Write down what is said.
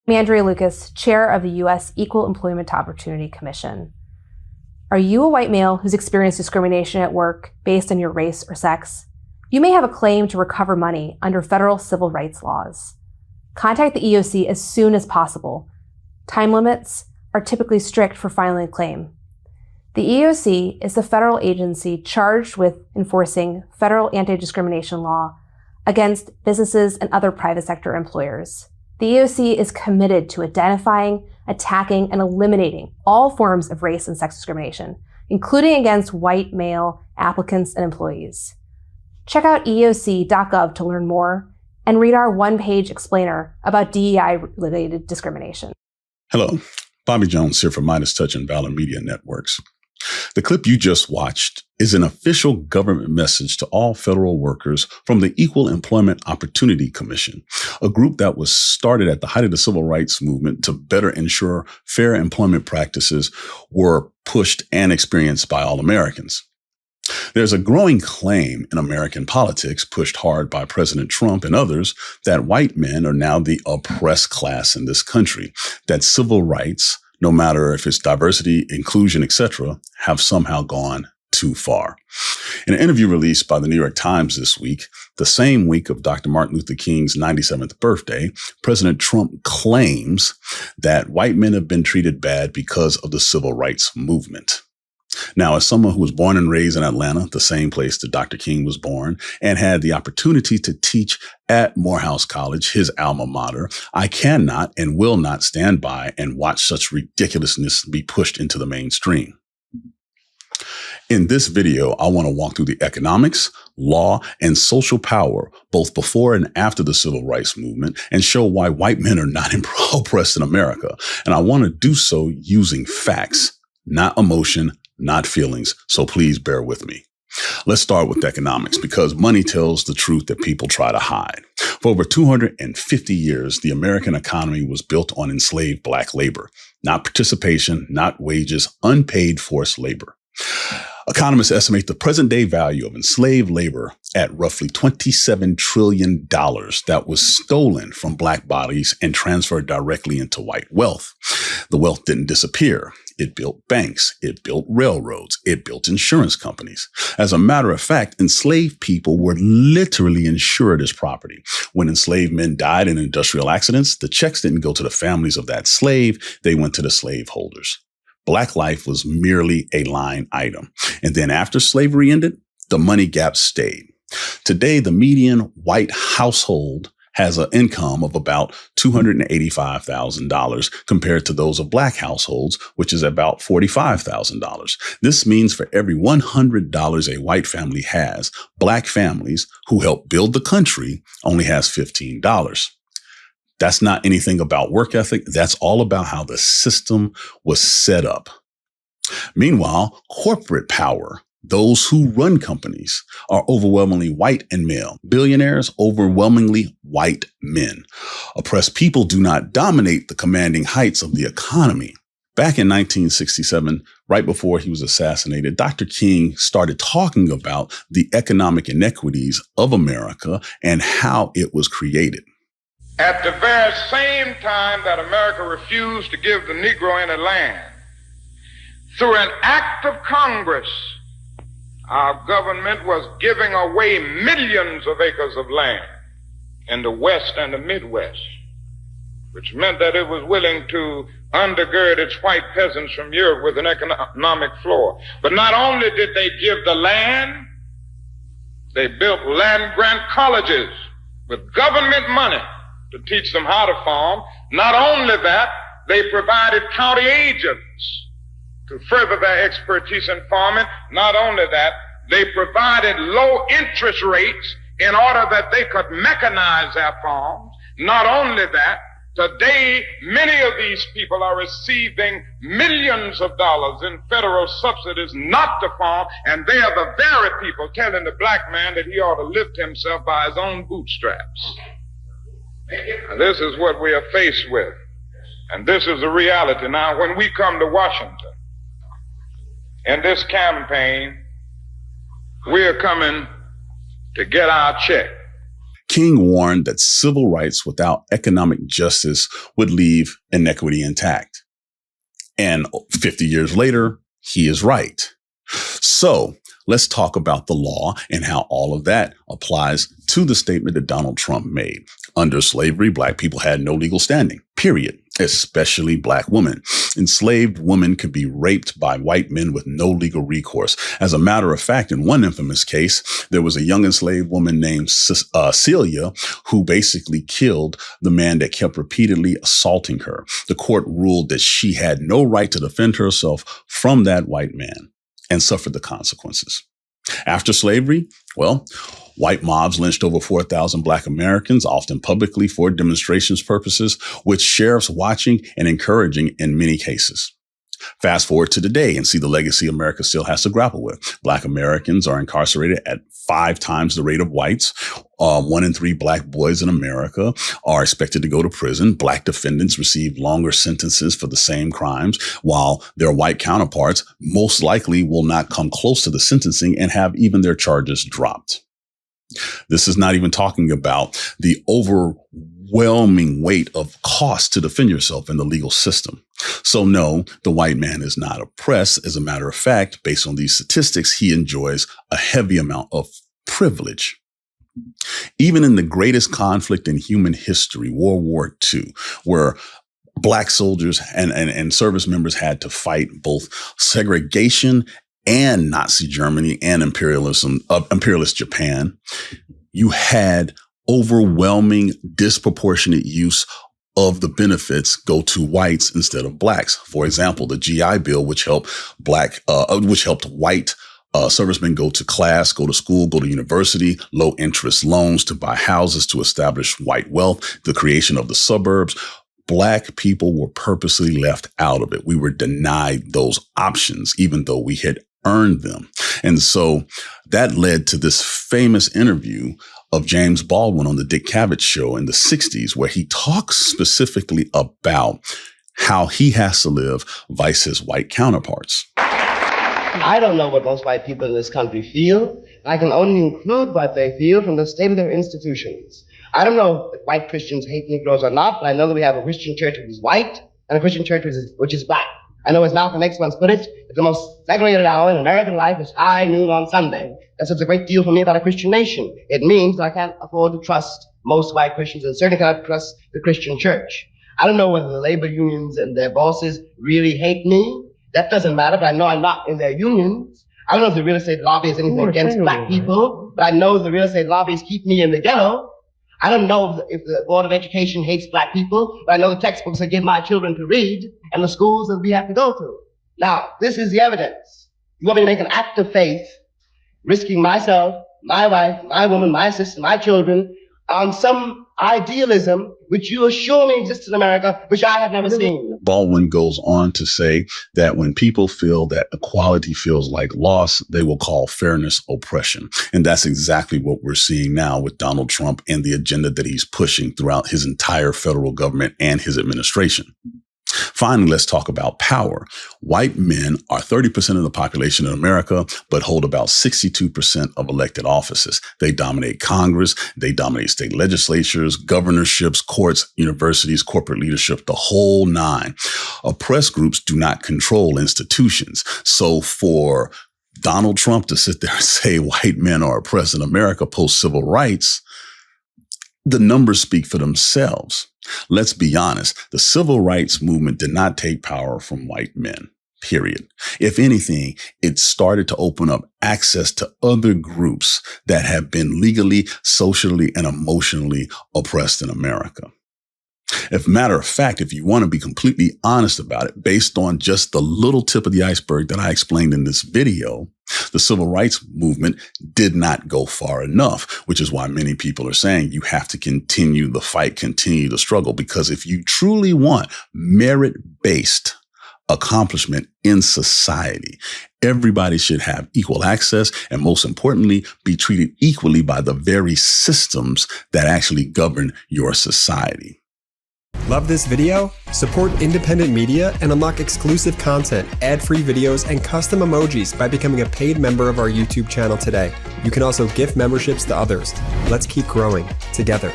I'm Andrea Lucas, chair of the U.S. Equal Employment Opportunity Commission. Are you a white male who's experienced discrimination at work based on your race or sex? You may have a claim to recover money under federal civil rights laws. Contact the EEOC as soon as possible. Time limits are typically strict for filing a claim. The EEOC is the federal agency charged with enforcing federal anti-discrimination law against businesses and other private sector employers. The EEOC is committed to identifying, attacking, and eliminating all forms of race and sex discrimination, including against white male applicants and employees. Check out eeoc.gov to learn more and read our one-page explainer about DEI-related discrimination. Hello, Bobby Jones here for MeidasTouch and Valor Media Networks. The clip you just watched is an official government message to all federal workers from the Equal Employment Opportunity Commission, a group that was started at the height of the civil rights movement to better ensure fair employment practices were pushed and experienced by all Americans. There's a growing claim in American politics, pushed hard by President Trump and others, that white men are now the oppressed class in this country, that civil rights, no matter if it's diversity, inclusion, etc., have somehow gone too far. In an interview released by the New York Times this week, the same week of Dr. Martin Luther King's 97th birthday, President Trump claims that white men have been treated bad because of the civil rights movement. Now, as someone who was born and raised in Atlanta, the same place that Dr. King was born, and had the opportunity to teach at Morehouse College, his alma mater, I cannot and will not stand by and watch such ridiculousness be pushed into the mainstream. In this video, I want to walk through the economics, law, and social power, both before and after the civil rights movement, and show why white men are not oppressed in America. And I want to do so using facts, not emotion, not feelings, so please bear with me. Let's start with economics, because money tells the truth that people try to hide. For over 250 years, the American economy was built on enslaved Black labor, not participation, not wages, unpaid forced labor. Economists estimate the present-day value of enslaved labor at roughly $27 trillion that was stolen from Black bodies and transferred directly into white wealth. The wealth didn't disappear. It built banks, it built railroads, it built insurance companies. As a matter of fact, enslaved people were literally insured as property. When enslaved men died in industrial accidents, the checks didn't go to the families of that slave, they went to the slaveholders. Black life was merely a line item. And then after slavery ended, the money gap stayed. Today, the median white household has an income of about $285,000 compared to those of Black households, which is about $45,000. This means for every $100 a white family has, Black families who help build the country only has $15. That's not anything about work ethic. That's all about how the system was set up. Meanwhile, corporate power, those who run companies, are overwhelmingly white and male. Billionaires, overwhelmingly white men. Oppressed people do not dominate the commanding heights of the economy. Back in 1967, right before he was assassinated, Dr. King started talking about the economic inequities of America and how it was created. At the very same time that America refused to give the Negro any land, through an act of Congress, our government was giving away millions of acres of land in the West and the Midwest, which meant that it was willing to undergird its white peasants from Europe with an economic floor. But not only did they give the land, they built land-grant colleges with government money to teach them how to farm. Not only that, they provided county agents to further their expertise in farming. Not only that, they provided low interest rates in order that they could mechanize their farms. Not only that, today many of these people are receiving millions of dollars in federal subsidies not to farm, and they are the very people telling the Black man that he ought to lift himself by his own bootstraps. And this is what we are faced with. And this is the reality. Now, when we come to Washington in this campaign, we are coming to get our check. King warned that civil rights without economic justice would leave inequity intact. And 50 years later, he is right. So let's talk about the law and how all of that applies to the statement that Donald Trump made. Under slavery, Black people had no legal standing, period, especially Black women. Enslaved women could be raped by white men with no legal recourse. As a matter of fact, in one infamous case, there was a young enslaved woman named Celia who basically killed the man that kept repeatedly assaulting her. The court ruled that she had no right to defend herself from that white man and suffered the consequences. After slavery, well, white mobs lynched over 4,000 Black Americans, often publicly for demonstrations purposes, with sheriffs watching and encouraging in many cases. Fast forward to today and see the legacy America still has to grapple with. Black Americans are incarcerated at 5 times the rate of whites. 1 in 3 Black boys in America are expected to go to prison. Black defendants receive longer sentences for the same crimes, while their white counterparts most likely will not come close to the sentencing and have even their charges dropped. This is not even talking about the overwhelming weight of cost to defend yourself in the legal system. So no, the white man is not oppressed. As a matter of fact, based on these statistics, he enjoys a heavy amount of privilege. Even in the greatest conflict in human history, World War II, where Black soldiers and service members had to fight both segregation and Nazi Germany and imperialist Japan, you had overwhelming disproportionate use of the benefits go to whites instead of Blacks. For example, the GI Bill, which helped white servicemen go to class, go to school, go to university, low interest loans to buy houses, to establish white wealth, the creation of the suburbs. Black people were purposely left out of it. We were denied those options, even though we had earned them. And so that led to this famous interview of James Baldwin on the Dick Cavett show in the 60s, where he talks specifically about how he has to live vice his white counterparts. I don't know what most white people in this country feel. I can only include what they feel from the state of their institutions. I don't know if white Christians hate Negroes or not, but I know that we have a Christian church which is white and a Christian church which is black. I know, as Malcolm X once put it, that the most segregated hour in American life is high noon on Sunday. That says a great deal for me about a Christian nation. It means that I can't afford to trust most white Christians, and certainly cannot trust the Christian church. I don't know whether the labor unions and their bosses really hate me. That doesn't matter, but I know I'm not in their unions. I don't know if the real estate lobby is anything against black people, but I know the real estate lobbies keep me in the ghetto. I don't know if the Board of Education hates black people, but I know the textbooks I give my children to read and the schools that we have to go to. Now, this is the evidence. You want me to make an act of faith, risking myself, my wife, my woman, my sister, my children, on some idealism which you assure me exists in America, which I have never seen. Baldwin goes on to say that when people feel that equality feels like loss, they will call fairness oppression. And that's exactly what we're seeing now with Donald Trump and the agenda that he's pushing throughout his entire federal government and his administration. Finally, let's talk about power. White men are 30% of the population in America, but hold about 62% of elected offices. They dominate Congress. They dominate state legislatures, governorships, courts, universities, corporate leadership, the whole nine. Oppressed groups do not control institutions. So for Donald Trump to sit there and say white men are oppressed in America post-civil rights, the numbers speak for themselves. Let's be honest. The civil rights movement did not take power from white men, period. If anything, it started to open up access to other groups that have been legally, socially, and emotionally oppressed in America. As a matter of fact, if you want to be completely honest about it, based on just the little tip of the iceberg that I explained in this video, the civil rights movement did not go far enough, which is why many people are saying you have to continue the fight, continue the struggle, because if you truly want merit-based accomplishment in society, everybody should have equal access and, most importantly, be treated equally by the very systems that actually govern your society. Love this video? Support independent media and unlock exclusive content, ad-free videos, and custom emojis by becoming a paid member of our YouTube channel today. You can also gift memberships to others. Let's keep growing together.